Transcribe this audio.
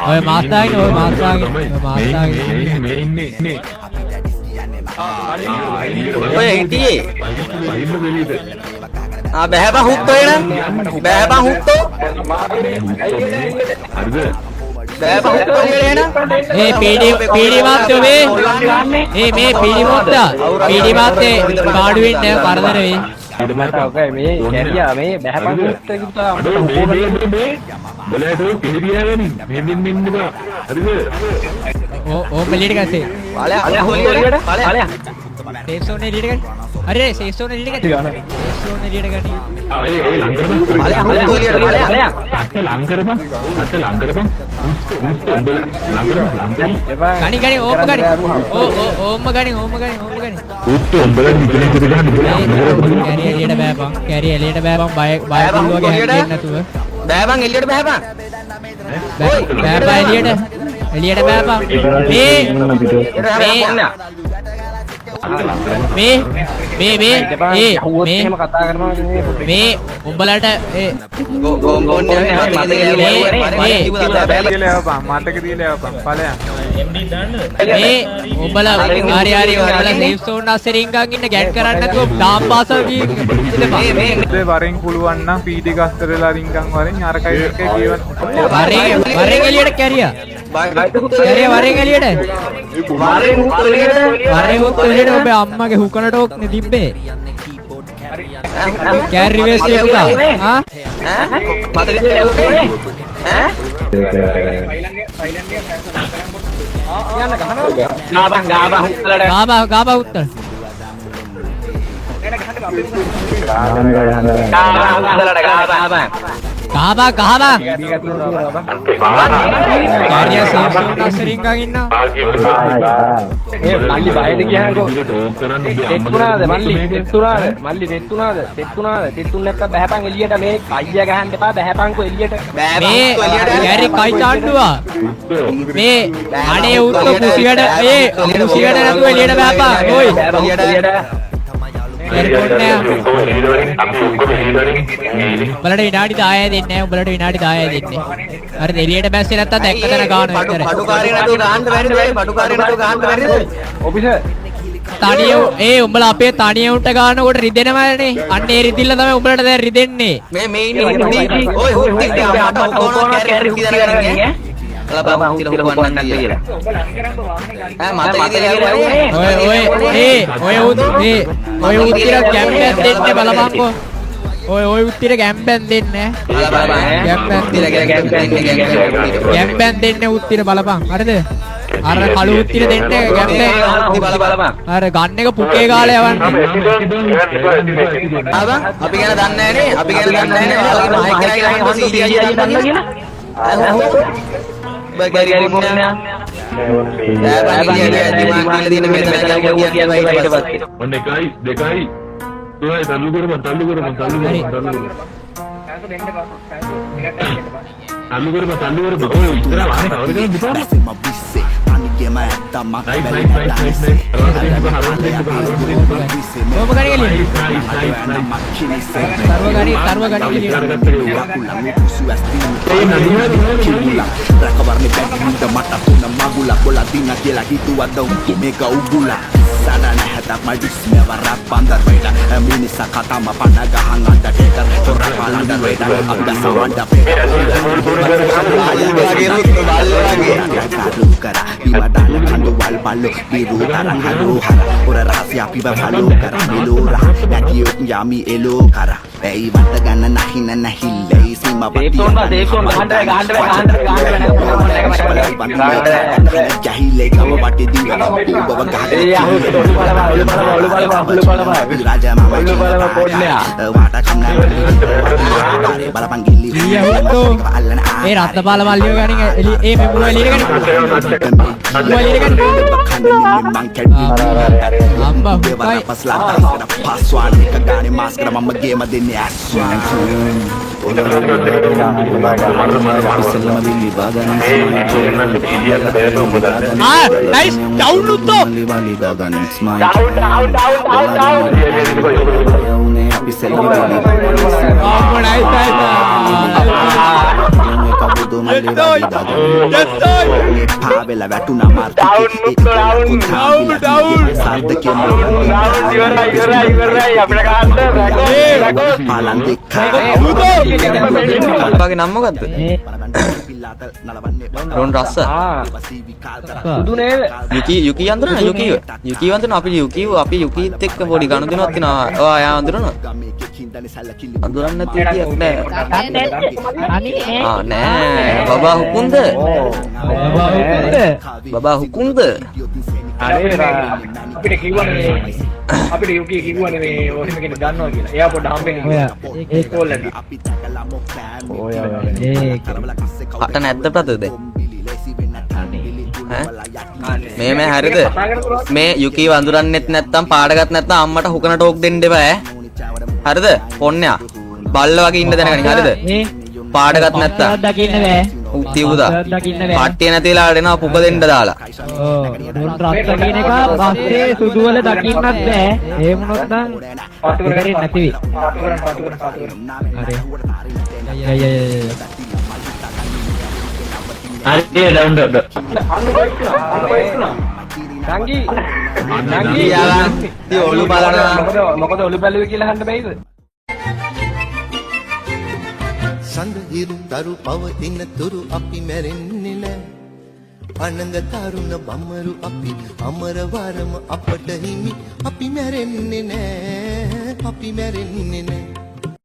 ඔය මාස්තාගේ මේ ඉන්නේ ඔය හිටියේ බෑපා හුත්තෝ එන බෑපා හුත්තෝ හරිද බෑපා හුත්තෝ එන ඒ පීඩි මාත්‍යෝ මේ මේ පීඩි මාත්‍යා පීඩි මාත්‍යේ පාඩු වෙන්නේ කරදර වෙයි මේ කැරියා මේ බෑපා හුත්තෝ කිව්වා මේ බලයට කෙලිරියා වෙනින් මෙන්න බා හරිද ඕ මෙලියට ගත්තේ ඵලයක් ඵලයක් සේෆ් zone එළියට ගන්න හරි සේෆ් zone එළියට ගන්න සේෆ් zone එළියට ගන්න ඒ ලංකරපන් ඵලයක් හුත්තෝ එළියට ඵලයක් අත ලංකරපන් ගනි ඕම ගනි ඕම ගනි උත්තු උඹලා නිකන් ඉතින් ගන්න කැරිය එළියට බෑපන් කැරිය එළියට බෑපන් බය වගේ හැදෙන්නේ නැතුව බෑපන් එළියට බෑපන් බෑපන් එළියට බෑපන් මේ උඹලට මතක තියලා යවපන් ඵලයන් මේ උඹලා හරි උඹලා සේෆ් zone අස්සේ රින්ගන් ඉන්න ගැට් කරන්න නැතුව ඩාම් පාසල් මේ වරෙන් පුළුවන් නම් පීඩි ගස්තරලා රින්ගන් වරෙන් අරකයි එකේ කියවන්න වරෙන් එළියට කැරියා වරෙන් එළියට ඔබේ අම්මගේ හුකනට ඔක්නේ තිබ්බේ කැරි රිවර්ස් එක පුතා මතක තියලා ගාබා උත්තර ගාබා කැරියා සේෆ් zone අස්සේ රින්ගන් ඉන්නවා ඒ මල්ලි බයද කියහන්කෝ දෙත්තුනාද මල්ලි දෙත්තුනාද දෙත්තුන් නැත්නම් බහැපන් එළියට මේ කයිය ගහන්න එපා බහැපන්කෝ එළියට මේ කැරි කයි චාණ්ඩුවා මේ අනේ උත්තර කුසියට නැතුව එළියට බෑපා ඔයි උඹලට විනාඩි 10 දෙන්නේ නැහැ උඹලට විනාඩි 10 දෙන්නේ හරිද එළියට බැස්සේ නැත්තම් දැක්ක තැන ගන්න විතර බඩුකාරේ නඩුව ගහන්න බැරිද බඩුකාරේ නඩුව ගහන්න බැරිද ඔෆිසර් තනිය උඹලා අපේ තනියුන්ට ගන්නකොට රිදෙනවනේ අන්න ඒ රිදිල්ල තමයි උඹලට දැන් රිදෙන්නේ මේ ඉන්නේ ඔය හුත්තිට අපට කොහොමද කැරි රිදිදාගෙන ලබා හුත්තිල හොවන්න කියලා මතක තියලා ඔය උත්තිර කැම්පෙන් දෙන්න බලපන්කෝ ඔය උත්තිර කැම්පෙන් දෙන්න කැම්පෙන් දෙන්න උත්තිර බලපන් හරිද අර කළු උත්තිර දෙන්න කැම්පෙන් බලපන් අර ගන්න එක පුකේ කාලේ යවන්න අපි ගැන දන්නේ නැහැ නේ අපි ගැන දන්නේ නැහැ නේ මයික් එකයි ගහන්න සීරියස් දන්නා කියලා බගරිරි මොන්නේ ඔන්න එකයි දෙකයි තුනයි තල්ලු කරපන් තල්ලු කරපන් ඔය ඉතර වහන අවුරුදු දෙකක් Sadana hatak majlis mewarap pandar beda Minisa kata ma panagahan anda dekar Korang palanda beda Abda sawanda beda Karu kara Ibadana kandu wal balu Biru tarang halu hara Ura rahasia piba balu kara Milura Yakiyut yami elu kara Ei vanta gana nahina nahille Sima bati Jahile kawa bati diwa Ubawa gade Raja mama Wata kamna Balapan gili Ratnapala මල්ලියෝ ගනින් ඒ මෙමුව එළියට ගන්න මෙමුව එළියට ගන්න අම්බා හුයි Pas lantai, paswan, kagani masker mama game adin ya. ඉස්සෙල්ලම විලි බාගන්න nice down උත්තෝ වලි බාගන්න smile අපි සෙල්ලම nice පාවෙලා වැටුණා market පාලන් දෙක්කා වගේ නම මොකද්ද? රොන් රස්ස. සුදු නේද? යුකි අඳුරන යුකි වන්දන අපි යුකිත් එක්ක පොඩි ගනුදෙනුවක් තියෙනවා. ඔයා අඳුරනවා. අඳුරන්න නැති විදියක් නෑ. නෑ. බබා හුකුන්ද? බබා හුකුන්ද? අපිට කිව්වනේ අපිට යුකි කිව්වනේ මේ ඔහිම කෙනෙක් ගන්නවා කියලා. එයා පොඩ්ඩ හම්බෙන්නේ. ඒක කොල්ලදී. අට නැද්ද ප්‍රතද? මේ හරිද? මේ යුකි වඳුරන්නෙත් නැත්තම් පාඩගත් නැත්තම් අම්මට හුකන ටෝක් දෙන්න එපා හරිද? පොන්නයා. බල්ල වගේ ඉන්න දැනගනි හරිද? පාඩගත් නැත්තම් දකින්න බෑ උතියුදා. පට්ටිය නැති වෙලාවට එනවා පුප දෙන්න දාලා. ඔව් රොන් රස්ස කියන එක පස්සේ සුදු වල දකින්නත් බෑ ඒ මොනොත් නම් පටුකරේ නැති වෙයි හරි හරි ඩවුන් ඩවුන් නංගි යාලා ඉතින් ඔලු බලනවා. මොකද ඔලු බැලුවේ කියලා අහන්න බැයිද? සඳහිරු තරු පවතින තුරු අපි මැරෙන්නේ නෑ අනංග තරුණ බම්මරු අපි අමරවරම අපට හිමි අපි මැරෙන්නේ නෑ අපි මැරෙන්නේ නෑ